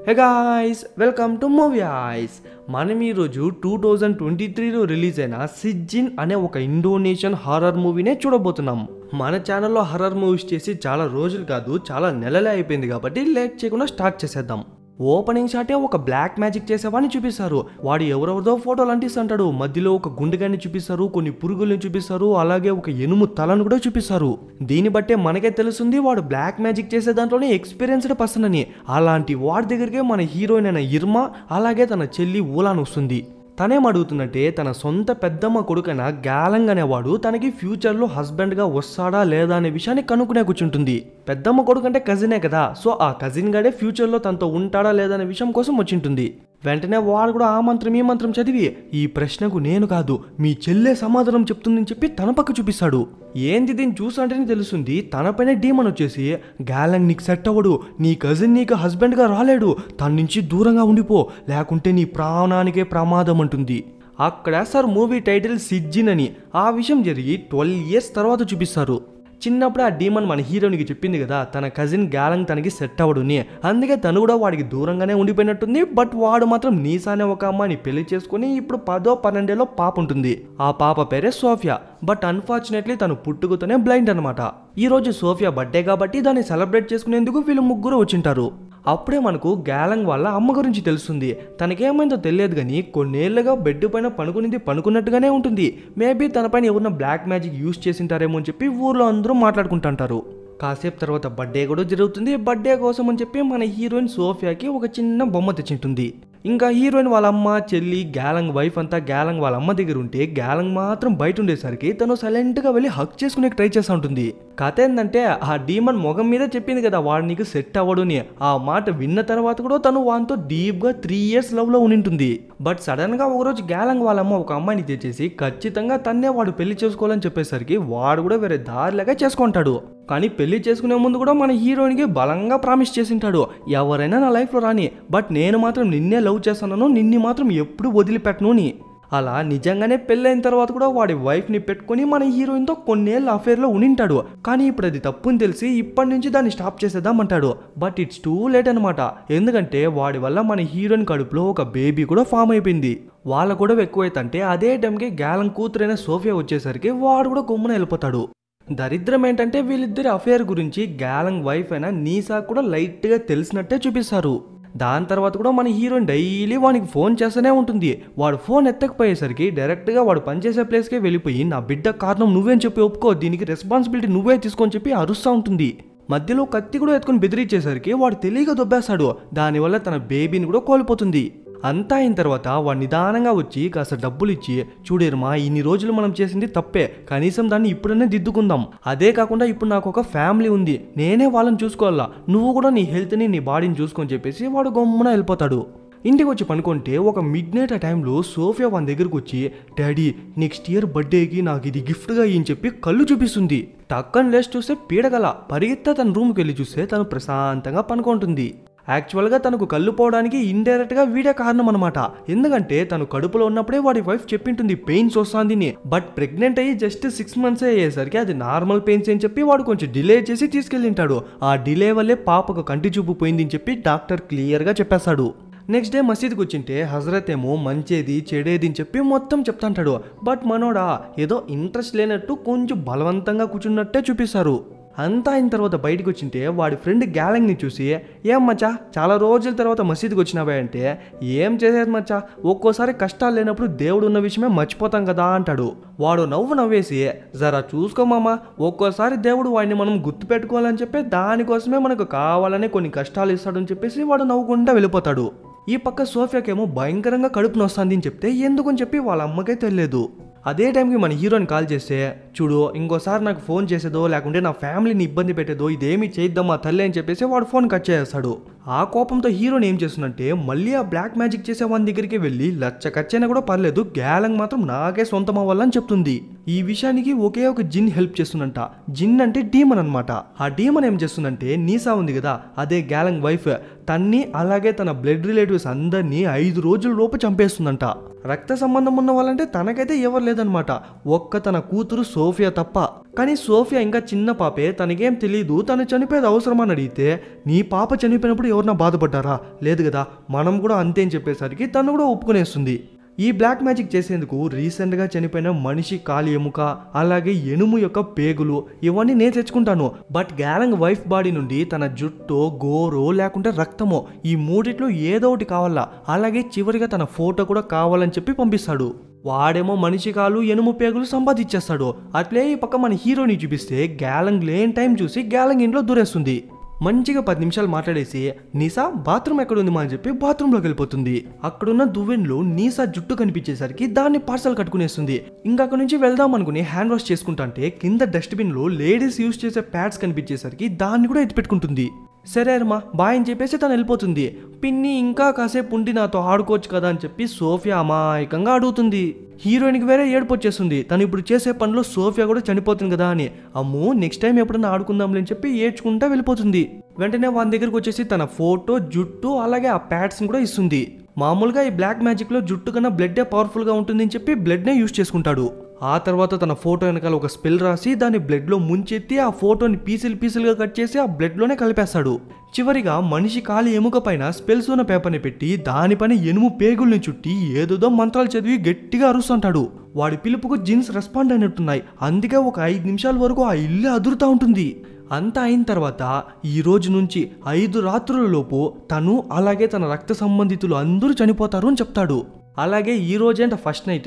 Hey guys, welcome to movie ice. మనం ఈరోజు 2023లో release అయిన సిజ్జిన్ అనే ఒక ఇండోనేషియన్ హారర్ మూవీనే చూడబోతున్నాం. మన ఛానల్లో హారర్ మూవీస్ చేసి చాలా రోజులు కాదు, చాలా నెలలే అయిపోయింది. కాబట్టి లేట్ చేయకుండా స్టార్ట్ చేసేద్దాం. ఓపెనింగ్ షాటే ఒక బ్లాక్ మ్యాజిక్ చేసేవాడిని చూపిస్తారు. వాడు ఎవరెవరిదో ఫోటోలు అంటిస్తుంటాడు. మధ్యలో ఒక గుండెగాన్ని చూపిస్తారు, కొన్ని పురుగుల్ని చూపిస్తారు, అలాగే ఒక ఎనుము తలను కూడా చూపిస్తారు. దీన్ని బట్టే మనకే తెలుస్తుంది వాడు బ్లాక్ మ్యాజిక్ చేసే దాంట్లోనే ఎక్స్పీరియన్స్డ్ పర్సన్ అని. అలాంటి వాడి దగ్గరికే మన హీరోయిన్ అయిన ఇర్మా అలాగే తన చెల్లి ఊలాన్ వస్తుంది. తనేం అడుగుతుందంటే తన సొంత పెద్దమ్మ కొడుకైన గ్యాలంగ్ అనేవాడు తనకి ఫ్యూచర్లో హస్బెండ్గా వస్తాడా లేదా అనే విషయాన్ని కనుక్కునే కూర్చుంటుంది. పెద్దమ్మ కొడుకు అంటే కజినే కదా, సో ఆ కజిన్ గాడే ఫ్యూచర్లో తనతో ఉంటాడా లేదా అనే విషయం కోసం వచ్చింటుంది. వెంటనే వాడు కూడా ఆ మంత్రం ఈ మంత్రం చదివి ఈ ప్రశ్నకు నేను కాదు మీ చెల్లె సమాధానం చెప్తుందని చెప్పి తన పక్క చూపిస్తాడు. ఏంది దీన్ని చూసాంటేనే తెలుస్తుంది తనపైన డీమన్ వచ్చేసి గ్యాలంగ్ నీకు సెట్ అవ్వడు, నీ కజిన్ నీకు హస్బెండ్గా రాలేడు, తన నుంచి దూరంగా ఉండిపో లేకుంటే నీ ప్రాణానికే ప్రమాదం అంటుంది. అక్కడ సార్ మూవీ టైటిల్ సిజ్జిన్ అని. ఆ విషయం జరిగి 12 years తర్వాత చూపిస్తారు. చిన్నప్పుడు ఆ డీమన్ మన హీరోనికి చెప్పింది కదా తన కజిన్ గ్యాలంగ్ తనకి సెట్ అవ్వడుని, అందుకే తను కూడా వాడికి దూరంగానే ఉండిపోయినట్టుంది. బట్ వాడు మాత్రం నీసా అనే ఒక అమ్మాయిని పెళ్లి చేసుకుని ఇప్పుడు 10-12 పాప ఉంటుంది. ఆ పాప పేరే సోఫియా. బట్ అన్ఫార్చునేట్లీ తను పుట్టుకతోనే బ్లైండ్ అనమాట. ఈ రోజు సోఫియా బర్త్డే కాబట్టి దాన్ని సెలబ్రేట్ చేసుకునేందుకు వీళ్ళు ముగ్గురు వచ్చింటారు. అప్పుడే మనకు గ్యాలంగ్ వాళ్ళ అమ్మ గురించి తెలుస్తుంది. తనకేమైందో తెలియదు కానీ కొన్నేళ్లుగా బెడ్ పైన పనుకున్నట్టుగానే ఉంటుంది. మేబీ తనపైన ఎవరన్నా బ్లాక్ మ్యాజిక్ యూజ్ చేసింటారేమో అని చెప్పి ఊర్లో అందరూ మాట్లాడుకుంటుంటారు. కాసేపు తర్వాత బర్త్డే కూడా జరుగుతుంది. బర్త్డే కోసం అని చెప్పి మన హీరోయిన్ సోఫియాకి ఒక చిన్న బొమ్మ తెచ్చింటుంది. ఇంకా హీరోయిన్ వాళ్ళ అమ్మ, చెల్లి, గ్యాలంగ్ వైఫ్ అంతా గ్యాలంగ్ వాళ్ళ అమ్మ దగ్గర ఉంటే గ్యాలంగ్ మాత్రం బయట ఉండేసరికి తను సైలెంట్గా వెళ్ళి హక్ చేసుకునే ట్రై చేస్తూ ఉంటుంది. కథ ఏంటంటే ఆ డీమన్ మొగం మీద చెప్పింది కదా వాడు నీకు సెట్ అవ్వడుని. ఆ మాట విన్న తర్వాత కూడా తను వానితో డీప్గా 3 years లవ్లో ఉండింటుంది. బట్ సడన్గా ఒకరోజు గ్యాలంగ్ వాళ్ళ అమ్మ ఒక అమ్మాయిని తెచ్చేసి ఖచ్చితంగా తన్నే వాడు పెళ్లి చేసుకోవాలని చెప్పేసరికి వాడు కూడా వేరే దారిలాగా చేసుకుంటాడు. కానీ పెళ్లి చేసుకునే ముందు కూడా మన హీరోయిన్కి బలంగా ప్రామిస్ చేసింటాడు, ఎవరైనా నా లైఫ్లో రాని, బట్ నేను మాత్రం నిన్నే లవ్ చేస్తాను, నిన్ను మాత్రం ఎప్పుడు వదిలిపెట్టను అని. అలా నిజంగానే పెళ్ళైన తర్వాత కూడా వాడి వైఫ్ని పెట్టుకొని మన హీరోయిన్తో కొన్నేళ్ళ అఫేర్లో ఉనింటాడు. కానీ ఇప్పుడు అది తప్పుని తెలిసి ఇప్పటి నుంచి దాన్ని స్టాప్ చేసేద్దామంటాడు. బట్ ఇట్స్ టూ లేట్ అనమాట. ఎందుకంటే వాడి వల్ల మన హీరోయిన్ కడుపులో ఒక బేబీ కూడా ఫామ్ అయిపోయింది. వాళ్ళ కూడా ఎక్కువైతే అదే టైంకి గ్యాలంగ్ కూతురైన సోఫియా వచ్చేసరికి వాడు కూడా గమ్మున వెళ్ళిపోతాడు. దరిద్రం ఏంటంటే వీళ్ళిద్దరి అఫేర్ గురించి గ్యాలంగ్ వైఫ్ అయిన నీసా కూడా లైట్గా తెలిసినట్టే చూపిస్తారు. దాని తర్వాత కూడా మన హీరోయిన్ డైలీ వానికి ఫోన్ చేస్తూనే ఉంటుంది. వాడు ఫోన్ ఎత్తకపోయేసరికి డైరెక్ట్గా వాడు పనిచేసే ప్లేస్కే వెళ్ళిపోయి నా బిడ్డ కారణం నువ్వేం చెప్పి ఒప్పుకో, దీనికి రెస్పాన్సిబిలిటీ నువ్వే తీసుకొని చెప్పి అరుస్తూ ఉంటుంది. మధ్యలో కత్తి కూడా ఎత్తుకొని బెదిరించేసరికి వాడు తెలియక దొబ్బేస్తాడు. దానివల్ల తన బేబీని కూడా కోల్పోతుంది. అంతా అయిన తర్వాత వాడు నిదానంగా వచ్చి కాస్త డబ్బులు ఇచ్చి చూడేరుమా ఇన్ని రోజులు మనం చేసింది తప్పే, కనీసం దాన్ని ఇప్పుడనే దిద్దుకుందాం. అదే కాకుండా ఇప్పుడు నాకు ఒక ఫ్యామిలీ ఉంది, నేనే వాళ్ళని చూసుకోవాలా, నువ్వు కూడా నీ హెల్త్ని నీ బాడీని చూసుకొని చెప్పేసి వాడు గమ్మున వెళ్ళిపోతాడు. ఇంటికి వచ్చి పనుకుంటే ఒక మిడ్నైట్ ఆ టైంలో సోఫియా వాని దగ్గరకు వచ్చి డాడీ నెక్స్ట్ ఇయర్ బర్త్డేకి నాకు ఇది గిఫ్ట్గా అని చెప్పి కళ్ళు చూపిస్తుంది. టక్కని లేచి చూస్తే పీడగల పరిగెత్తా తన రూమ్కి వెళ్ళి చూస్తే తను ప్రశాంతంగా పనుకుంటుంది. యాక్చువల్గా తనకు కళ్ళు పోవడానికి ఇండైరెక్ట్గా వీడే కారణం అనమాట. ఎందుకంటే తను కడుపులో ఉన్నప్పుడే వాడి వైఫ్ చెప్పింటుంది పెయిన్స్ వస్తుందని. బట్ ప్రెగ్నెంట్ అయ్యి జస్ట్ 6 months అయ్యేసరికి అది నార్మల్ పెయిన్స్ అని చెప్పి వాడు కొంచెం డిలే చేసి తీసుకెళ్ళింటాడు. ఆ డిలే వల్లే పాపకు కంటి చూపు పోయిందని చెప్పి డాక్టర్ క్లియర్గా చెప్పేస్తాడు. నెక్స్ట్ డే మసీద్కి వచ్చింటే హజరత్ ఏమో మంచేది చెడేది అని చెప్పి మొత్తం చెప్తాంటాడు. బట్ మనోడా ఏదో ఇంట్రెస్ట్ లేనట్టు కొంచెం బలవంతంగా కూర్చున్నట్టే చూపిస్తారు. అంతా అయిన తర్వాత బయటకు వచ్చింటే వాడి ఫ్రెండ్ గ్యాలంగ్ని చూసి ఏం మచ్చా చాలా రోజుల తర్వాత మసీద్కి వచ్చినావే అంటే ఏం చేసేది మచ్చా, ఒక్కోసారి కష్టాలు లేనప్పుడు దేవుడు ఉన్న విషయమే మర్చిపోతాం కదా అంటాడు. వాడు నవ్వేసి జరా చూసుకోమామా, ఒక్కోసారి దేవుడు వాడిని మనం గుర్తు పెట్టుకోవాలని చెప్పి దానికోసమే మనకు కావాలనే కొన్ని కష్టాలు ఇస్తాడని చెప్పేసి వాడు నవ్వుకుంటా వెళ్ళిపోతాడు. ఈ పక్క సోఫియాకేమో భయంకరంగా కడుపు నొస్తుంది అని చెప్తే ఎందుకని చెప్పి వాళ్ళ అమ్మకే తెలియదు. అదే టైంకి మన హీరోని కాల్ చేస్తే చూడు ఇంకోసారి నాకు ఫోన్ చేసేదో లేకుంటే నా ఫ్యామిలీని ఇబ్బంది పెట్టేదో ఇదేమీ చేద్దామా తల్లి అని చెప్పేసి వాడు ఫోన్ కట్ చేస్తాడు. ఆ కోపంతో హీరోని ఏం చేస్తుందంటే మళ్ళీ ఆ బ్లాక్ మ్యాజిక్ చేసే వాని దగ్గరికి వెళ్ళి లచ్చ ఖర్చైనా కూడా పర్లేదు గ్యాలంగ్ మాత్రం నాకే సొంతం అవ్వాలని చెప్తుంది. ఈ విషయానికి ఒకే ఒక జిన్ హెల్ప్ చేస్తుందంట. జిన్ అంటే డీమన్ అనమాట. ఆ డీమన్ ఏం చేస్తుందంటే నీసా ఉంది కదా అదే గ్యాలంగ్ వైఫ్, తన్ని అలాగే తన బ్లడ్ రిలేటివ్స్ అందరినీ 5 రోజుల లోపు చంపేస్తుందంట. రక్త సంబంధం ఉన్న వాళ్ళంటే తనకైతే ఎవరు లేదనమాట, ఒక్క తన కూతురు సోఫియా తప్ప. కానీ సోఫియా ఇంకా చిన్న పాపే, తనకేం తెలీదు. తను చనిపోయేది అవసరమని అడిగితే నీ పాప చనిపోయినప్పుడు ఎవరన్నా బాధపడ్డారా? లేదు కదా, మనం కూడా అంతే అని చెప్పేసరికి తను కూడా ఒప్పుకునేస్తుంది. ఈ బ్లాక్ మ్యాజిక్ చేసేందుకు రీసెంట్గా చనిపోయిన మనిషి కాలి ఎముక, అలాగే ఎనుము యొక్క పేగులు ఇవన్నీ నేను తెచ్చుకుంటాను. బట్ గ్యాలంగ్ వైఫ్ బాడీ నుండి తన జుట్టో, గోరో లేకుంటే రక్తమో ఈ మూడిట్లో ఏదో ఒకటి కావాలా, అలాగే చివరిగా తన ఫోటో కూడా కావాలని చెప్పి పంపిస్తాడు. వాడేమో మనిషి కాలు, ఎనుము పేగులు సంపాదించేస్తాడు. అట్లే ఈ పక్క మన హీరోని చూపిస్తే గ్యాలంగ్ లేని టైం చూసి గ్యాలంగ్ ఇంట్లో దూరేస్తుంది. మంచిగా 10 నిమిషాలు మాట్లాడేసి నీసా బాత్రూమ్ ఎక్కడుంది మా అని చెప్పి బాత్రూంలోకి వెళ్ళిపోతుంది. అక్కడున్న దువ్వెన్లో నీసా జుట్టు కనిపించేసరికి దాన్ని పార్సల్ కట్టుకునేస్తుంది. ఇంకా అక్కడ నుంచి వెళ్దాం అనుకుని హ్యాండ్ వాష్ చేసుకుంటా అంటే కింద డస్ట్బిన్ లో లేడీస్ యూజ్ చేసే ప్యాడ్స్ కనిపించేసరికి దాన్ని కూడా ఎత్తిపెట్టుకుంటుంది. సరే అమ్మా బాయ్ అని చెప్పేసి తను వెళ్ళిపోతుంది. పిన్ని ఇంకా కాసేపు ఉండి నాతో ఆడుకోవచ్చు కదా అని చెప్పి సోఫియా అమాయకంగా అడుగుతుంది. హీరోయిన్కి వేరే ఏడుపు వచ్చేస్తుంది. తను ఇప్పుడు చేసే పనిలో సోఫియా కూడా చనిపోతుంది కదా అని. అమ్మో నెక్స్ట్ టైం ఎప్పుడన్నా ఆడుకుందాంలే అని చెప్పి ఏడ్చుకుంటా వెళ్ళిపోతుంది. వెంటనే వాళ్ళ దగ్గరకు వచ్చేసి తన ఫోటో, జుట్టు అలాగే ఆ ప్యాడ్స్ని కూడా ఇస్తుంది. మామూలుగా ఈ బ్లాక్ మ్యాజిక్లో జుట్టు కన్నా బ్లడ్డే పవర్ఫుల్గా ఉంటుందని చెప్పి బ్లడ్నే యూజ్ చేసుకుంటాడు. ఆ తర్వాత తన ఫోటో వెనకాల ఒక స్పెల్ రాసి దాన్ని బ్లడ్లో ముంచెత్తి ఆ ఫోటోని పీసులుగా కట్ చేసి ఆ బ్లడ్లోనే కలిపేస్తాడు. చివరిగా మనిషి కాలి ఎముక పైన స్పెల్స్ ఉన్న పేపర్ని పెట్టి దానిపైన ఎనుము పేగుల్ని చుట్టి ఏదేదో మంత్రాలు చదివి గట్టిగా అరుస్తుంటాడు. వాడి పిలుపుకు జిన్స్ రెస్పాండ్ అయినట్టున్నాయి. అందుకే ఒక 5 నిమిషాల వరకు ఆ ఇల్లు అదురుతూ ఉంటుంది. అంతా అయిన తర్వాత ఈ రోజు నుంచి 5 రాత్రుల లోపు తను అలాగే తన రక్త సంబంధితులు అందరూ చనిపోతారు అని చెప్తాడు. అలాగే ఈ రోజంట ఫస్ట్ నైట్,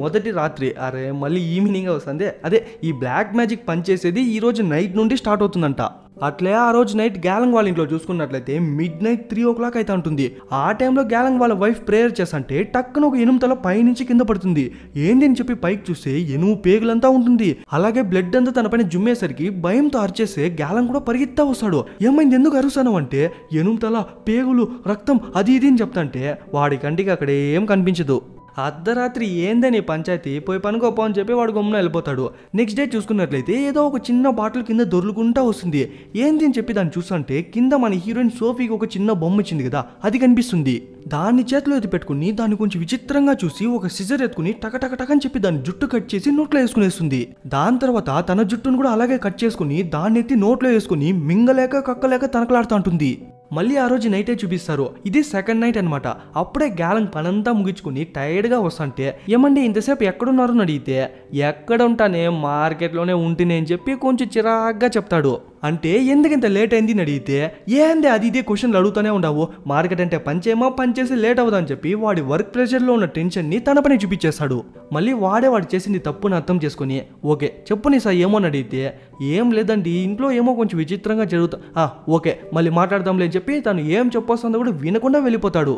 మొదటి రాత్రి, అరే మళ్ళీ ఈవినింగ్ వస్తుంది. అదే ఈ బ్లాక్ మ్యాజిక్ పనిచేసేది ఈ రోజు నైట్ నుండి స్టార్ట్ అవుతుందంట. అట్లే ఆ రోజు నైట్ గ్యాలంగ్ వాళ్ళ ఇంట్లో చూసుకున్నట్లయితే మిడ్ నైట్ 3 o'clock అయితే ఉంటుంది. ఆ టైంలో గ్యాలంగ్ వాళ్ళ వైఫ్ ప్రేయర్ చేస్తుంటే టక్కున ఒక ఎనుము తల పైనుంచి కింద పడుతుంది. ఏంది అని చెప్పి పైకి చూస్తే ఎనుము పేగులంతా ఉంటుంది. అలాగే బ్లడ్ అంతా తన పైన జుమ్మేసరికి భయంతో అరిచేస్తే గ్యాలంగ్ కూడా పరిగెత్తా వస్తాడు. ఏమైంది, ఎందుకు అరుస్తాను అంటే ఎనుము తల, పేగులు, రక్తం అది ఇది అని చెప్తాంటే వాడి కంటికి అక్కడ ఏం కనిపించదు. అర్ధరాత్రి ఏందని పంచాయతీ, పోయి పనుకోపో అని చెప్పి వాడు గమ్మున వెళ్ళిపోతాడు. నెక్స్ట్ డే చూసుకున్నట్లయితే ఏదో ఒక చిన్న బాటిల్ కింద దొర్లుకుంటా వస్తుంది. ఏంది అని చెప్పి దాన్ని చూస్తుంటే కింద మన హీరోయిన్ సోఫీకి ఒక చిన్న బొమ్మ ఇచ్చింది కదా, అది కనిపిస్తుంది. దాన్ని చేతిలో ఎత్తి పెట్టుకుని దాన్ని కొంచెం విచిత్రంగా చూసి ఒక సిజర్ ఎత్తుకుని టక అని చెప్పి దాని జుట్టు కట్ చేసి నోట్లో వేసుకునేస్తుంది. దాని తర్వాత తన జుట్టును కూడా అలాగే కట్ చేసుకుని దాన్ని ఎత్తి నోట్లో వేసుకుని మింగలేక కక్కలేక తనకలాడుతూ ఉంటుంది. మళ్ళీ ఆ రోజు నైటే చూపిస్తారు. ఇది సెకండ్ నైట్ అనమాట. అప్పుడే గ్యాలంగ్ పనంతా ముగించుకుని టైర్డ్గా వస్తుంటే ఏమండి ఇంతసేపు ఎక్కడున్నారు అని అడిగితే ఎక్కడ ఉంటానే మార్కెట్లోనే ఉంటేనే అని చెప్పి కొంచెం చిరాగ్గా చెప్తాడు. అంటే ఎందుకింత లేట్ అయింది అని అడిగితే ఏంది అది ఇదే క్వశ్చన్లు అడుగుతూనే ఉండవు, మార్కెట్ అంటే పనిచేసి లేట్ అవుదా అని చెప్పి వాడి వర్క్ ప్రెషర్లో ఉన్న టెన్షన్ని తన పని చూపించేస్తాడు. మళ్ళీ వాడు చేసింది తప్పుని అర్థం చేసుకుని ఓకే చెప్పు నీ సార్ ఏమో అని అడిగితే ఏం లేదండి ఇంట్లో ఏమో కొంచెం విచిత్రంగా జరుగుతా, ఓకే మళ్ళీ మాట్లాడదాంలే అని చెప్పి తను ఏం చెప్పొస్తుందో కూడా వినకుండా వెళ్ళిపోతాడు.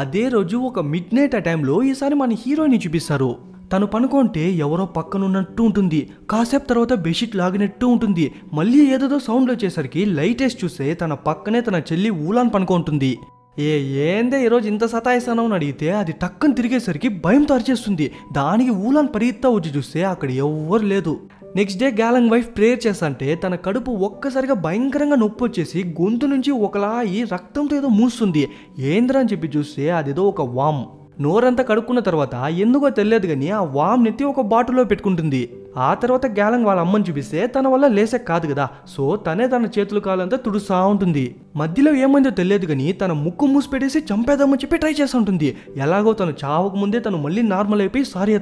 అదే రోజు ఒక మిడ్ నైట్ ఆ టైంలో ఈసారి మన హీరోయిన్ చూపిస్తారు. తను పనుకుంటే ఎవరో పక్కనున్నట్టు ఉంటుంది. కాసేపు తర్వాత బెడ్షీట్ లాగినట్టు ఉంటుంది. మళ్ళీ ఏదేదో సౌండ్ వచ్చేసరికి లైట్ వేసి చూస్తే తన పక్కనే తన చెల్లి ఊలాన్ పనుకుంటుంది. ఏందే ఈరోజు ఇంత సతాయిస్తానో అని అడిగితే అది టక్కని తిరిగేసరికి భయంతో అరిచేస్తుంది. దానికి ఊలాన్ పరిగెత్తా వచ్చి చూస్తే అక్కడ ఎవ్వరు లేదు. నెక్స్ట్ డే గ్యాలంగ్ వైఫ్ ప్రేయర్ చేస్తుంటే తన కడుపు ఒక్కసారిగా భయంకరంగా నొప్పి వచ్చేసి గొంతు నుంచి ఒకలా ఈ రక్తంతో ఏదో మూస్తుంది. ఏంద్రా అని చెప్పి చూస్తే అదేదో ఒక వామ్. నోరంతా కడుక్కున్న తర్వాత ఎందుకో తెలియదు కానీ ఆ వామ్ నెత్తి ఒక బాటిల్లో పెట్టుకుంటుంది. ఆ తర్వాత గ్యాలంగ్ వాళ్ళ అమ్మని చూపిస్తే తన వల్ల లేసే కాదు కదా, సో తనే తన చేతులు కాలంతా తుడుస్తూ ఉంటుంది. మధ్యలో ఏమైందో తెలియదు కానీ తన ముక్కు మూసిపెట్టేసి చంపేద్దామని చెప్పి ట్రై చేస్తూ ఉంటుంది. ఎలాగో తను చావకు ముందే తను మళ్ళీ నార్మల్ అయిపోయి సారీ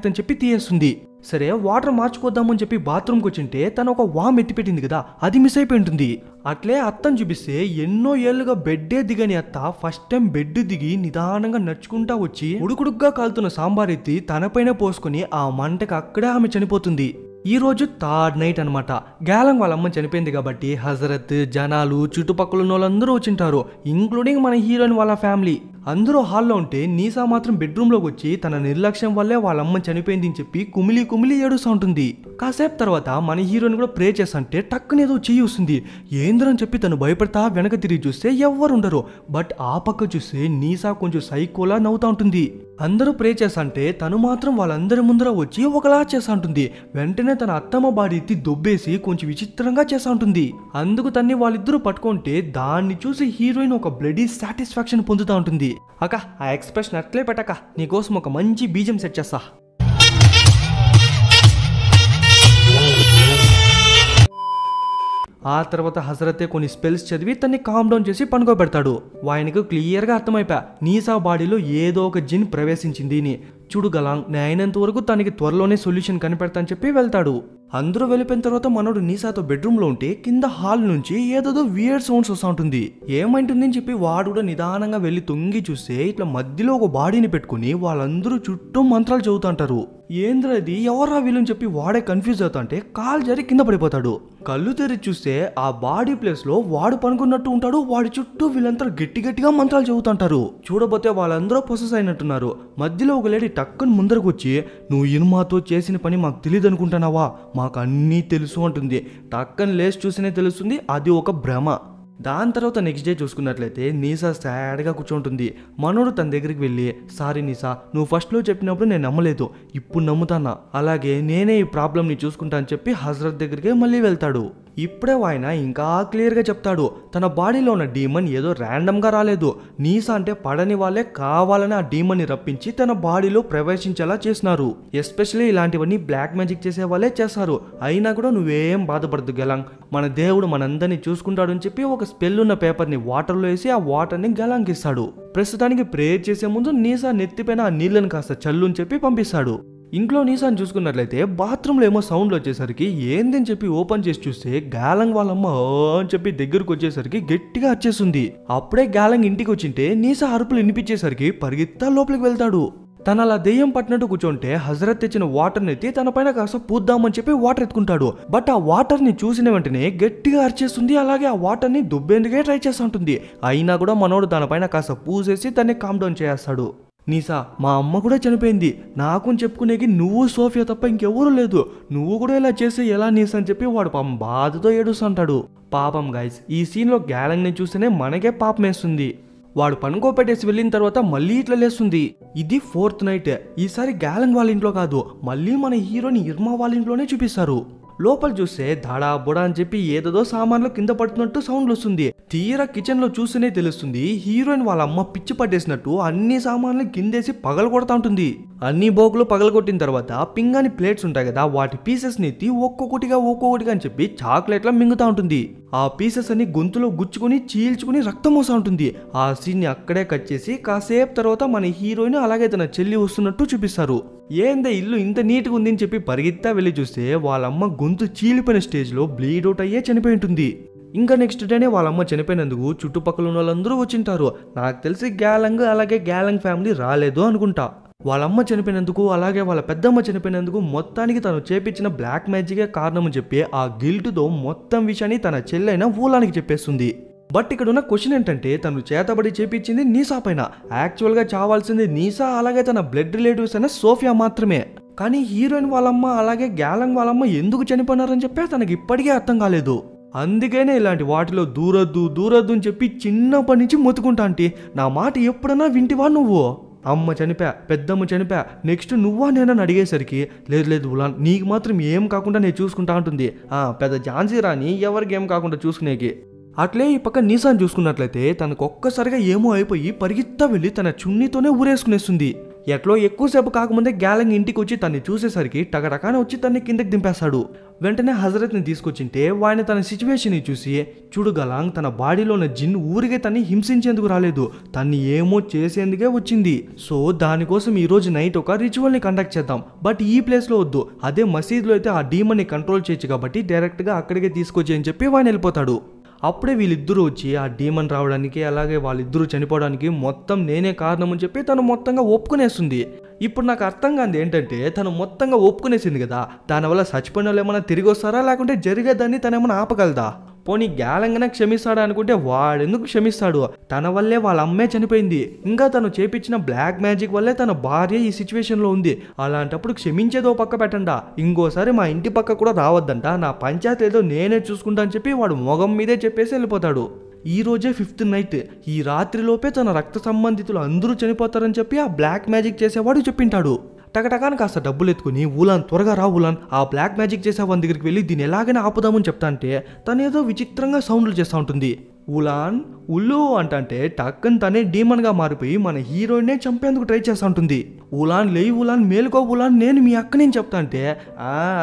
అని చెప్పి తీయేస్తుంది. సరే వాటర్ మార్చుకోద్దామని చెప్పి బాత్రూమ్కి వచ్చింటే తను ఒక వామ్ ఎత్తిపెట్టింది కదా, అది మిస్ అయిపోయి ఉంటుంది. అట్లే అత్తని చూపిస్తే ఎన్నో ఏళ్లుగా బెడ్డే దిగని అత్త ఫస్ట్ టైం బెడ్ దిగి నిదానంగా నడుచుకుంటా వచ్చి ఉడుకుడుగ్గా కాలుతున్న సాంబార్ ఎత్తి తనపైన పోసుకుని ఆ మంటకి అక్కడే ఆమె చనిపోతుంది. ఈ రోజు థర్డ్ నైట్ అనమాట. గ్యాలంగ్ వాళ్ళ అమ్మ చనిపోయింది కాబట్టి హజరత్, జనాలు, చుట్టుపక్కల ఉన్న వాళ్ళందరూ వచ్చింటారు, ఇంక్లూడింగ్ మన హీరోయిన్ వాళ్ళ ఫ్యామిలీ. అందరూ హాల్లో ఉంటే నీసా మాత్రం బెడ్రూమ్లోకి వచ్చి తన నిర్లక్ష్యం వల్లే వాళ్ళ అమ్మ చనిపోయింది అని చెప్పి కుమిలి ఏడుస్తూ ఉంటుంది. కాసేపు తర్వాత మన హీరోయిన్ కూడా ప్రే చేస్తుంటే టక్కున ఏదో చెయ్యి వస్తుంది. ఏంద్రని చెప్పి తను భయపడతా వెనక తిరిగి చూస్తే ఎవ్వరు ఉండరు. బట్ ఆ పక్క చూస్తే నీసా కొంచెం సైకోలా నవ్వుతా ఉంటుంది. అందరూ ప్రే చేస్తుంటే తను మాత్రం వాళ్ళందరి ముందర వచ్చి ఒకలా చేస్తూ ఉంటుంది. వెంటనే తన అత్తమ్మ బాడీ ఎత్తి దొబ్బేసి కొంచెం విచిత్రంగా చేస్తూ ఉంటుంది. అందుకు తన్ని వాళ్ళిద్దరూ పట్టుకుంటే దాన్ని చూసి హీరోయిన్ ఒక బ్లడీ సాటిస్ఫాక్షన్ పొందుతూ ఉంటుంది. అక్క ఆ ఎక్స్ప్రెషన్ అట్లే పెట్టక, నీకోసం ఒక మంచి బీజం సెట్ చేస్తా. ఆ తర్వాత హజరతే కొన్ని స్పెల్స్ చదివి తన్ని కామ్ డౌన్ చేసి పనుకోబెడతాడు. ఆయనకు క్లియర్ గా అర్థమైపోయా నీసా బాడీలో ఏదో ఒక జిన్ ప్రవేశించింది అని. చూడు గలాంగ్, నేను అయినంత వరకు తనకి త్వరలోనే సొల్యూషన్ కనిపెడతా అని చెప్పి వెళ్తాడు. అందరూ వెళ్ళిపోయిన తర్వాత మనోడు నీసాతో బెడ్రూమ్ లో ఉంటే కింద హాల్ నుంచి ఏదో వియర్డ్ సౌండ్స్ వస్తూ ఉంటుంది. ఏమైంటుంది అని చెప్పి వాడు కూడా నిదానంగా వెళ్ళి తొంగి చూస్తే ఇట్లా మధ్యలో ఒక బాడీని పెట్టుకుని వాళ్ళందరూ చుట్టూ మంత్రాలు చదువుతుంటారు. ఏంద్రది ఎవరా వీళ్ళని చెప్పి వాడే కన్ఫ్యూజ్ అవుతా అంటే కాలు జారి కింద పడిపోతాడు. కళ్ళు తెరిచి చూస్తే ఆ బాడీ ప్లేస్ లో వాడు పనుకున్నట్టు ఉంటాడు. వాడి చుట్టూ వీళ్ళంతా గట్టిగా మంత్రాలు చదువుతుంటారు. చూడబోతే వాళ్ళందరూ పొసెస్ అయినట్టున్నారు. మధ్యలో ఒక లేడీ టక్కుని ముందరకు వచ్చి, నువ్వు ఇనుమాతో చేసిన పని మాకు తెలియదు అనుకుంటున్నావా, మాకు అన్నీ తెలుసు అంటుంది. టక్కని లేచి చూసినే తెలుస్తుంది అది ఒక భ్రమ. దాని తర్వాత నెక్స్ట్ డే చూసుకున్నట్లయితే నీసా సాడ్గా కూర్చుంటుంది. మనోడు తన దగ్గరికి వెళ్ళి, సారీ నీసా, నువ్వు ఫస్ట్లో చెప్పినప్పుడు నేను నమ్మలేదు, ఇప్పుడు నమ్ముతానా, అలాగే నేనే ఈ ప్రాబ్లమ్ని చూసుకుంటా అని చెప్పి హజరత్ దగ్గరికి మళ్ళీ వెళ్తాడు. ఇప్పుడే ఆయన ఇంకా క్లియర్గా చెప్తాడు, తన బాడీలో ఉన్న డీమన్ ఏదో ర్యాండమ్గా రాలేదు. నీసా అంటే పడని వాళ్ళే కావాలని ఆ డీమన్ని రప్పించి తన బాడీలో ప్రవేశించేలా చేసినారు. ఎస్పెషల్లీ ఇలాంటివన్నీ బ్లాక్ మ్యాజిక్ చేసే వాళ్ళే చేస్తారు. అయినా కూడా నువ్వేం బాధపడద్దు గలాంగ్, మన దేవుడు మనందరినీ చూసుకుంటాడు అని చెప్పి ఒక స్పెల్ ఉన్న పేపర్ని వాటర్లో వేసి ఆ వాటర్ని గలాంగ్ ఇస్తాడు. ప్రస్తుతానికి ప్రేయర్ చేసే ముందు నీసా నెత్తిపైన ఆ నీళ్ళని కాస్త చల్లు అని చెప్పి పంపిస్తాడు. ఇంట్లో నీసాని చూసుకున్నట్లయితే బాత్రూంలో ఏమో సౌండ్లు వచ్చేసరికి ఏందని చెప్పి ఓపెన్ చేసి చూస్తే గ్యాలంగ్ వాళ్ళమ్మ అని చెప్పి దగ్గరకు వచ్చేసరికి గట్టిగా అరిచేస్తుంది. అప్పుడే గ్యాలంగ్ ఇంటికి వచ్చింటే నీసా అరుపులు వినిపించేసరికి పరిగెత్తా లోపలికి వెళ్తాడు. తన అలా దెయ్యం పట్టినట్టు కూర్చోంటే హజరత్ తెచ్చిన వాటర్ని ఎత్తి తన పైన కాస్త పూద్దామని చెప్పి వాటర్ ఎత్తుకుంటాడు. బట్ ఆ వాటర్ ని చూసిన వెంటనే గట్టిగా అరిచేస్తుంది. అలాగే ఆ వాటర్ ని దుబ్బేందుకే ట్రై చేస్తూ ఉంటుంది. అయినా కూడా మనోడు దానిపైన కాస్త పూసేసి తన్ని కామ్ డౌన్ చేస్తాడు. నీసా, మా అమ్మ కూడా చనిపోయింది, నాకు చెప్పుకునేకి నువ్వు సోఫియా తప్ప ఇంకెవరూ లేదు, నువ్వు కూడా ఇలా చేస్తే ఎలా నీసా అని చెప్పి వాడు పాపం బాధతో ఏడుస్తుంటాడు. పాపం గైస్, ఈ సీన్లో గ్యాలంగ్ని చూస్తేనే మనకే పాపం వేస్తుంది. వాడు పనుకోపెట్టేసి వెళ్ళిన తర్వాత మళ్ళీ ఇట్లా లేస్తుంది. ఇది 4th నైట్. ఈసారి గ్యాలంగ్ వాళ్ళ ఇంట్లో కాదు, మళ్ళీ మన హీరోని ఇర్మా వాళ్ళ ఇంట్లోనే చూపిస్తారు. లోపల చూస్తే దాడా బుడా అని చెప్పి ఏదో సామాన్లు కింద పడుతున్నట్టు సౌండ్లు వస్తుంది. తీరా కిచెన్ లో చూస్తేనే తెలుస్తుంది హీరోయిన్ వాళ్ళ అమ్మ పిచ్చి పట్టేసినట్టు అన్ని సామాన్లు కిందేసి పగల కొడతా ఉంటుంది. అన్ని బోకులు పగలగొట్టిన తర్వాత పింగాని ప్లేట్స్ ఉంటాయి కదా, వాటి పీసెస్ ని ఎత్తి ఒక్కొక్కటిగా అని చెప్పి చాక్లెట్లా మింగుతా ఉంటుంది. ఆ పీసెస్ అన్ని గొంతులో గుచ్చుకుని చీల్చుకుని రక్తం వస్తూ ఉంటుంది. ఆ సీన్ ని అక్కడే కట్ చేసి కాసేపు తర్వాత మన హీరోయిన్ అలాగే తన చెల్లి వస్తున్నట్టు చూపిస్తారు. ఏందే ఇల్లు ఇంత నీట్గా ఉంది అని చెప్పి పరిగెత్తా వెళ్ళి చూస్తే వాళ్ళమ్మ గొంతు చీలిపోయిన స్టేజ్ లో బ్లీడ్ అవుట్ అయ్యే చనిపోయి ఉంటుంది. ఇంకా నెక్స్ట్ డేనే వాళ్ళమ్మ చనిపోయినందుకు చుట్టుపక్కల ఉన్న వాళ్ళందరూ వచ్చింటారు. నాకు తెలిసి గ్యాలంగ్ అలాగే గ్యాలంగ్ ఫ్యామిలీ రాలేదు అనుకుంటా. వాళ్ళమ్మ చనిపోయినందుకు అలాగే వాళ్ళ పెద్దమ్మ చనిపోయినందుకు మొత్తానికి తను చేపించిన బ్లాక్ మ్యాజికే కారణం అని చెప్పి ఆ గిల్ట్తో మొత్తం విషయాన్ని తన చెల్లైన ఊలానికి చెప్పేస్తుంది. బట్ ఇక్కడ ఉన్న క్వశ్చన్ ఏంటంటే తను చేతబడి చేపించింది నీసా పైన. యాక్చువల్గా చావాల్సింది నీసా అలాగే తన బ్లడ్ రిలేటివ్స్ అయిన సోఫియా మాత్రమే. కానీ హీరోయిన్ వాళ్ళమ్మ అలాగే గ్యాలంగ్ వాళ్ళమ్మ ఎందుకు చనిపోయినారని చెప్పి తనకి ఇప్పటికే అర్థం కాలేదు. అందుకనే ఇలాంటి వాటిలో దూరద్దు అని చెప్పి చిన్నప్పటి నుంచి మొత్తుకుంటా అంటే నా మాట ఎప్పుడన్నా వింటివా నువ్వు? అమ్మ చనిపా, పెద్దమ్మ చనిపా, నెక్స్ట్ నువ్వా నేనని అడిగేసరికి లేదు ఉలాన్, నీకు మాత్రం ఏం కాకుండా నేను చూసుకుంటా ఉంటుంది. పెద్ద ఝాన్సీ రాని ఎవరికి ఏం కాకుండా చూసుకునేకి. అట్లే ఈ పక్క నీసాని చూసుకున్నట్లయితే తనకు ఒక్కసారిగా ఏమో అయిపోయి పరిగెత్తా వెళ్ళి తన చున్నీతోనే ఊరేసుకునేస్తుంది. ఎట్లో ఎక్కువసేపు కాకముందే గ్యాలంగ్ ఇంటికి వచ్చి తన్ని చూసేసరికి టకటకాన వచ్చి తన్ని కిందకి దింపేస్తాడు. వెంటనే హజరత్ని తీసుకొచ్చింటే ఆయన తన సిచ్యువేషన్ని చూసి, చూడు గలాంగ్, తన బాడీలో ఉన్న జిన్ ఊరికే తన్ని హింసించేందుకు రాలేదు, తన్ని ఏమో చేసేందుకే వచ్చింది. సో దానికోసం ఈ రోజు నైట్ ఒక రిచువల్ని కండక్ట్ చేద్దాం. బట్ ఈ ప్లేస్లో వద్దు, అదే మసీద్లో అయితే ఆ డీమన్ని కంట్రోల్ చేయొచ్చు కాబట్టి డైరెక్ట్గా అక్కడికే తీసుకొచ్చి అని చెప్పి ఆయన వెళ్ళిపోతాడు. అప్పుడే వీళ్ళిద్దరూ వచ్చి ఆ డీమన్ రావడానికి అలాగే వాళ్ళిద్దరూ చనిపోవడానికి మొత్తం నేనే కారణం అని చెప్పి తను మొత్తంగా ఒప్పుకునేస్తుంది. ఇప్పుడు నాకు అర్థం కాదు ఏంటంటే తను మొత్తంగా ఒప్పుకునేసింది కదా, దానివల్ల చచ్చిపోయిన వాళ్ళు ఏమైనా తిరిగి వస్తారా లేకుంటే జరిగేదాన్ని తను ఏమైనా ఆపగలదా? పోనీ గ్యాలంగ్నే క్షమిస్తాడు అనుకుంటే వాడెందుకు క్షమిస్తాడు? తన వల్లే వాళ్ళ అమ్మే చనిపోయింది, ఇంకా తను చేపించిన బ్లాక్ మ్యాజిక్ వల్లే తన భార్య ఈ సిచ్యువేషన్లో ఉంది. అలాంటప్పుడు క్షమించేదో పక్క పెట్టండా, ఇంకోసారి మా ఇంటి పక్క కూడా రావద్దంట, నా పంచాయతీ ఏదో నేనే చూసుకుంటా అని చెప్పి వాడు మొగం మీదే చెప్పేసి వెళ్ళిపోతాడు. ఈ రోజే 5th నైట్, ఈ రాత్రిలోపే తన రక్త సంబంధితులు అందరూ చనిపోతారని చెప్పి ఆ బ్లాక్ మ్యాజిక్ చేసేవాడు చెప్పింటాడు. టకటకాని కాస్త డబ్బులు ఎత్తుకుని, ఊలాన్ త్వరగా రా ఊలాన్, ఆ బ్లాక్ మ్యాజిక్ చేసే వాని దగ్గరికి వెళ్ళి దీన్ని ఎలాగైనా ఆపుదామని చెప్తా అంటే తను ఏదో విచిత్రంగా సౌండ్లు చేస్తూ ఉంటుంది. ఊలాన్ ఉల్లు అంటే టక్కన్ తనే డీమన్గా మారిపోయి మన హీరోయిన్నే చంపేందుకు ట్రై చేస్తూ ఉంటుంది. ఊలాన్ లేయి ఊలాన్, మేలుకో ఊలాన్, నేను మీ అక్క నేను చెప్తా అంటే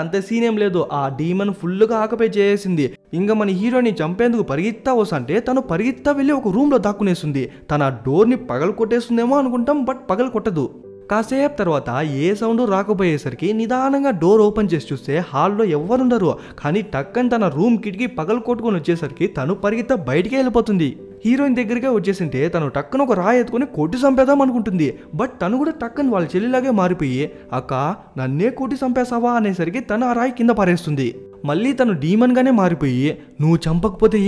అంత సీన్ ఏం లేదు, ఆ డీమన్ ఫుల్గా ఆకపై చేసింది. ఇంకా మన హీరోని చంపేందుకు పరిగెత్తా వస్తుంటే తను పరిగెత్తా వెళ్ళి ఒక రూమ్లో దాక్కునేస్తుంది. తన డోర్ని పగలు కొట్టేస్తుందేమో అనుకుంటాం, బట్ పగలు కొట్టదు. కాసేపు తర్వాత ఏ సౌండ్ రాకపోయేసరికి నిదానంగా డోర్ ఓపెన్ చేసి చూస్తే హాల్లో ఎవ్వరుండరు. కానీ టక్కని తన రూమ్ కిటికీ పగలు కొట్టుకొని వచ్చేసరికి తను పరిగెత్తా బయటికే వెళ్ళిపోతుంది. హీరోయిన్ దగ్గరికే వచ్చేసింటే తను టక్కన ఒక రాయి ఎత్తుకొని కొట్టి చంపేద్దాం అనుకుంటుంది. బట్ తను కూడా టక్కని వాళ్ళ చెల్లిలాగే మారిపోయి అక్క నన్నే కొట్టి చంపేసావా అనేసరికి తను ఆ రాయి కింద పారేస్తుంది. మళ్ళీ తను డీమన్ గానే మారిపోయి నువ్వు చంపకపోతే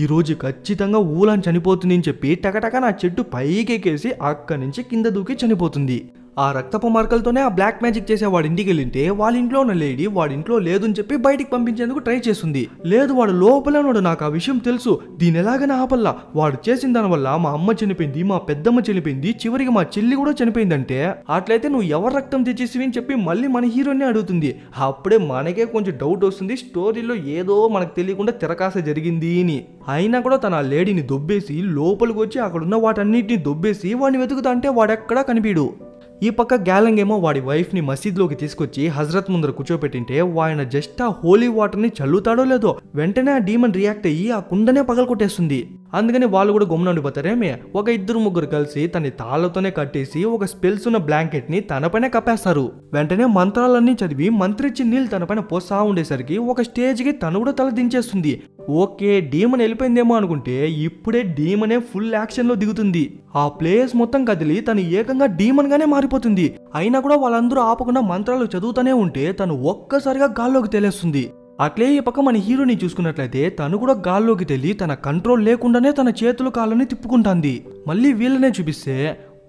ఈ రోజు ఖచ్చితంగా ఊలాన్ చనిపోతుంది అని చెప్పి టకటక నా చెట్టు పైకెక్కేసి అక్కడి నుంచి కింద దూకి చనిపోతుంది. ఆ రక్తపు మార్కలతోనే ఆ బ్లాక్ మ్యాజిక్ చేసే వాడి ఇంటికి వెళ్ళింటే వాళ్ళ ఇంట్లో ఉన్న లేడీ వాడి ఇంట్లో లేదని చెప్పి బయటికి పంపించేందుకు ట్రై చేస్తుంది. లేదు వాడు లోపలే ఉన్నాడు, నాకు ఆ విషయం తెలుసు, దీని ఎలాగైనా ఆపల్లా, వాడు చేసిన దానివల్ల మా అమ్మ చనిపోయింది, మా పెద్దమ్మ చనిపోయింది, చివరికి మా చెల్లి కూడా చనిపోయిందంటే అట్లయితే నువ్వు ఎవరు రక్తం తెచ్చేసివి అని చెప్పి మళ్ళీ మన హీరోని అడుగుతుంది. అప్పుడే మనకే కొంచెం డౌట్ వస్తుంది, స్టోరీలో ఏదో మనకు తెలియకుండా తిరకాస జరిగింది అని. అయినా కూడా తన ఆ లేడీని దొబ్బేసి లోపలికి వచ్చి అక్కడున్న వాటన్నిటిని దొబ్బేసి వాడిని వెతుకుతా అంటే వాడెక్కడా కనిపించడు. ఈ పక్క గ్యాలంగ్ ఏమో వాడి వైఫ్ని మసీద్లోకి తీసుకొచ్చి హజరత్ ముందర కూర్చోపెట్టింటే ఆయన జస్ట్ ఆ హోలీ వాటర్ని చల్లుతాడో లేదో వెంటనే ఆ డీమన్ రియాక్ట్ అయ్యి ఆ కుండనే పగలకొట్టేస్తుంది. అందుకని వాళ్ళు కూడా గమ్మునుండిపోతారేమే. ఒక 2-3 కలిసి తన తాళ్ళతోనే కట్టేసి ఒక స్పెల్స్ ఉన్న బ్లాంకెట్ ని తనపైన కప్పేస్తారు. వెంటనే మంత్రాలన్నీ చదివి మంత్రిచ్చి నీళ్ళు తనపైన పోస్తా ఉండేసరికి ఒక స్టేజ్ కి తను కూడా తల దించేస్తుంది. ఓకే డీమన్ వెళ్ళిపోయిందేమో అనుకుంటే ఇప్పుడే డీమనే ఫుల్ యాక్షన్ లో దిగుతుంది. ఆ ప్లేస్ మొత్తం కదిలి తను ఏకంగా డీమన్ గానే మారిపోతుంది. అయినా కూడా వాళ్ళందరూ ఆపకుండా మంత్రాలు చదువుతూనే ఉంటే తను ఒక్కసారిగా గాల్లోకి తేలేస్తుంది. అట్లే ఈ పక్క మన హీరోని చూసుకున్నట్లయితే తను కూడా గాల్లోకి తెలి తన కంట్రోల్ లేకుండానే తన చేతులు కాళ్ళని తిప్పుకుంటాంది. మళ్ళీ వీళ్ళనే చూపిస్తే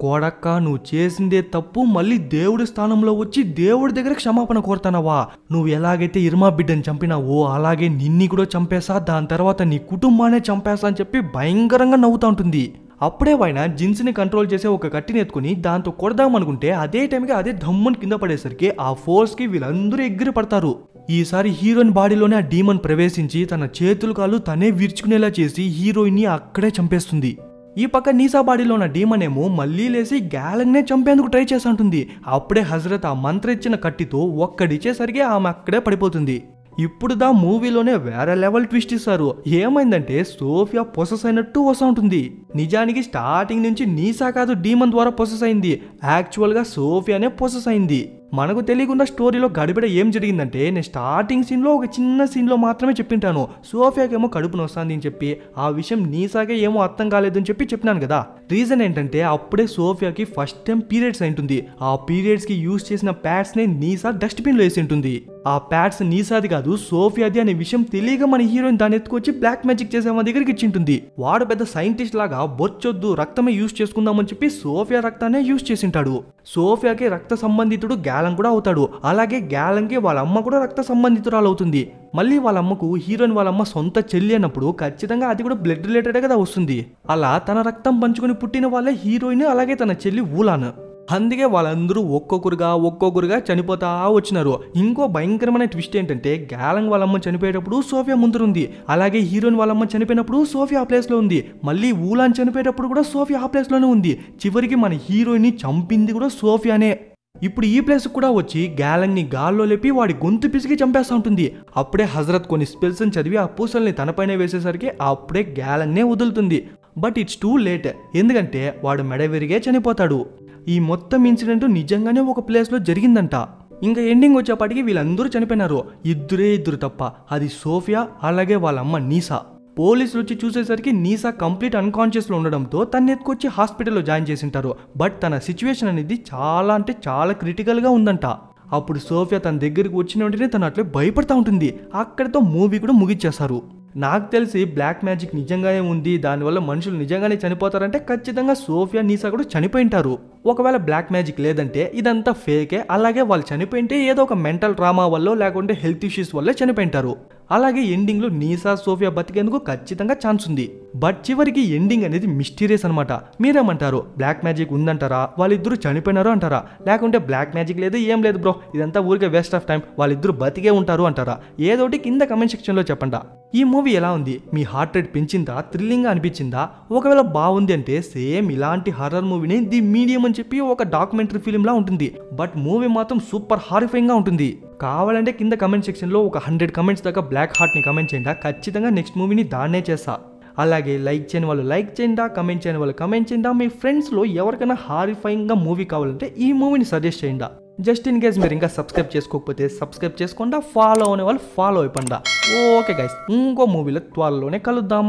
కోడక్క నువ్వు చేసిందే తప్పు, మళ్ళీ దేవుడి స్థానంలో వచ్చి దేవుడి దగ్గర క్షమాపణ కోరుతానవా, నువ్వు ఎలాగైతే ఇర్మా బిడ్డని చంపినావో అలాగే నిన్ని కూడా చంపేసా, దాని తర్వాత నీ కుటుంబాన్ని చంపేసా అని చెప్పి భయంకరంగా నవ్వుతా ఉంటుంది. అప్పుడే ఆయన జిన్స్ని కంట్రోల్ చేసే ఒక కట్టిని ఎత్తుకుని దాంతో కొడదామనుకుంటే అదే టైంకి అదే ధమ్ముని కింద పడేసరికి ఆ ఫోర్స్కి వీళ్ళందరూ ఎగిరి పడతారు. ఈసారి హీరోయిన్ బాడీలోనే ఆ డీమన్ ప్రవేశించి తన చేతులు కాళ్ళు తనే విరుచుకునేలా చేసి హీరోయిన్ని అక్కడే చంపేస్తుంది. ఈ పక్క నీసా బాడీలో ఉన్న డీమన్ ఏమో మళ్ళీ లేసి గ్యాలంగ్నే చంపేందుకు ట్రై చేస్తుంటుంది. అప్పుడే హజరత్ ఆ మంత్ర ఇచ్చిన కట్టితో ఒక్కడిచ్చేసరికి ఆమె అక్కడే పడిపోతుంది. ఇప్పుడు దా మూవీలోనే వేరే లెవెల్ ట్విస్ట్ ఇస్తారు. ఏమైందంటే సోఫియా పొసెస్ అయినట్టు వస్తూ ఉంటుంది. నిజానికి స్టార్టింగ్ నుంచి నీసా కాదు డీమన్ ద్వారా పొసెస్ అయింది, యాక్చువల్గా సోఫియానే పొసెస్ అయింది. మనకు తెలియకుండా స్టోరీలో గడిబిడ ఏం జరిగిందంటే నేను స్టార్టింగ్ సీన్లో ఒక చిన్న సీన్లో మాత్రమే చెప్పింటాను, సోఫియాకేమో కడుపు నొస్తుంది అని చెప్పి. ఆ విషయం నీసాకే ఏమో అర్థం కాలేదని చెప్పినాను కదా. రీజన్ ఏంటంటే అప్పుడే సోఫియాకి ఫస్ట్ టైం పీరియడ్స్ అయింటుంది. ఆ పీరియడ్స్కి యూజ్ చేసిన ప్యాడ్స్ని నీసా డస్ట్బిన్లో వేసి ఉంటుంది. ఆ ప్యాడ్స్ నీసాది కాదు సోఫియాది అనే విషయం తెలియక మన హీరోయిన్ దాన్ని ఎత్తుకొచ్చి బ్లాక్ మ్యాజిక్ చేసే మా దగ్గరికి ఇచ్చింటుంది. వాడు పెద్ద సైంటిస్ట్ లాగా బొచ్చొద్దు రక్తమే యూజ్ చేసుకుందామని చెప్పి సోఫియా రక్తాన్ని యూజ్ చేసింటాడు. సోఫియాకి రక్త సంబంధితుడు గ్యాలంగ్ కూడా అవుతాడు. అలాగే గ్యాలంగ్కి వాళ్ళ అమ్మ కూడా రక్త సంబంధితురాలు అవుతుంది. మళ్ళీ వాళ్ళ అమ్మకు హీరోయిన్ వాళ్ళ అమ్మ సొంత చెల్లి అన్నప్పుడు ఖచ్చితంగా అది కూడా బ్లడ్ రిలేటెడ్ కదా వస్తుంది. అలా తన రక్తం పంచుకొని పుట్టిన వాళ్ళే హీరోయిన్, అలాగే తన చెల్లి ఊలాన్. అందుకే వాళ్ళందరూ ఒక్కొక్కరుగా చనిపోతా వచ్చినారు. ఇంకో భయంకరమైన ట్విస్ట్ ఏంటంటే గ్యాలంగ్ వాళ్ళమ్మ చనిపోయేటప్పుడు సోఫియా ముందరుంది, అలాగే హీరోయిన్ వాళ్ళమ్మ చనిపోయినప్పుడు సోఫియా ఆ ప్లేస్లో ఉంది, మళ్ళీ ఊలాన్ చనిపోయేటప్పుడు కూడా సోఫియా ఆ ప్లేస్లోనే ఉంది. చివరికి మన హీరోయిన్ని చంపింది కూడా సోఫియానే. ఇప్పుడు ఈ ప్లేస్ కూడా వచ్చి గ్యాలంగ్ ని గాల్లో లేపి వాడి గొంతు పిసికి చంపేస్తా ఉంటుంది. అప్పుడే హజరత్ కొన్ని స్పెల్స్ చదివి ఆ పూసల్ని తనపైన వేసేసరికి అప్పుడే గ్యాలంగ్ నే వదులుతుంది. బట్ ఇట్స్ టూ లేట్, ఎందుకంటే వాడు మెడ విరిగే చనిపోతాడు. ఈ మొత్తం ఇన్సిడెంట్ నిజంగానే ఒక ప్లేస్లో జరిగిందంట. ఇంకా ఎండింగ్ వచ్చేపాటికి వీళ్ళందరూ చనిపోయినారు, ఇద్దరు తప్ప. అది సోఫియా అలాగే వాళ్ళ అమ్మ నీసా. పోలీసులు వచ్చి చూసేసరికి నీసా కంప్లీట్ అన్కాన్షియస్లో ఉండడంతో తను ఎత్తుకొచ్చి హాస్పిటల్లో జాయిన్ చేసింటారు. బట్ తన సిచ్యువేషన్ అనేది చాలా క్రిటికల్గా ఉందంట. అప్పుడు సోఫియా తన దగ్గరికి వచ్చిన వెంటనే తను అట్లే భయపడతా ఉంటుంది. అక్కడితో మూవీ కూడా ముగిచ్చేస్తారు. నాకు తెలిసి బ్లాక్ మ్యాజిక్ నిజంగానే ఉంది, దానివల్ల మనుషులు నిజంగానే చనిపోతారంటే ఖచ్చితంగా సోఫియా నీసా కూడా చనిపోయింటారు. ఒకవేళ బ్లాక్ మ్యాజిక్ లేదంటే ఇదంతా ఫేకే, అలాగే వాళ్ళు చనిపోయింటే ఏదో ఒక మెంటల్ డ్రామా వల్ల లేకుంటే హెల్త్ ఇష్యూస్ వల్ల చనిపోయింటారు. అలాగే ఎండింగ్లో నీసా సోఫియా బతికేందుకు ఖచ్చితంగా ఛాన్స్ ఉంది. బట్ చివరికి ఎండింగ్ అనేది మిస్టీరియస్ అనమాట. మీరేమంటారు? బ్లాక్ మ్యాజిక్ ఉందంటారా, వాళ్ళిద్దరూ చనిపోయినారు అంటారా, లేకుంటే బ్లాక్ మ్యాజిక్ లేదు ఏం లేదు బ్రో ఇదంతా ఊరికే వేస్ట్ ఆఫ్ టైం వాళ్ళిద్దరూ బతికే ఉంటారు అంటారా? ఏదోటి కింద కమెంట్ సెక్షన్లో చెప్పండి. ఈ మూవీ ఎలా ఉంది, మీ హార్ట్ రేట్ పెంచిందా, థ్రిల్లింగ్ గా అనిపించిందా? ఒకవేళ బాగుంది అంటే సేమ్ ఇలాంటి హర్రర్ మూవీని ది మీడియం అని చెప్పి ఒక డాక్యుమెంటరీ ఫిలిం లా ఉంటుంది. బట్ మూవీ మాత్రం సూపర్ హారిఫైయింగ్ గా ఉంటుంది. కావాలంటే కింద కమెంట్ సెక్షన్ లో ఒక 100 కమెంట్స్ దాకా బ్లాక్ హార్ట్ ని కమెంట్ చేయండి, ఖచ్చితంగా నెక్స్ట్ మూవీని దాన్నే చేస్తా. అలాగే లైక్ చేయని వాళ్ళు లైక్ చేయండి, కమెంట్ చేయని వాళ్ళు కమెంట్ చేయండి. మీ ఫ్రెండ్స్లో ఎవరికైనా హారిఫైయింగ్గా మూవీ కావాలంటే ఈ మూవీని సజెస్ట్ చేయండి. జస్ట్ ఇన్ కేస్ మీరు ఇంకా సబ్స్క్రైబ్ చేసుకోకపోతే సబ్స్క్రైబ్ చేసుకోండి, ఫాలో అనే వాళ్ళు ఫాలో అయిపోండి. ఓకే గైస్, ఇంకో మూవీలో త్వరలోనే కలుద్దాం.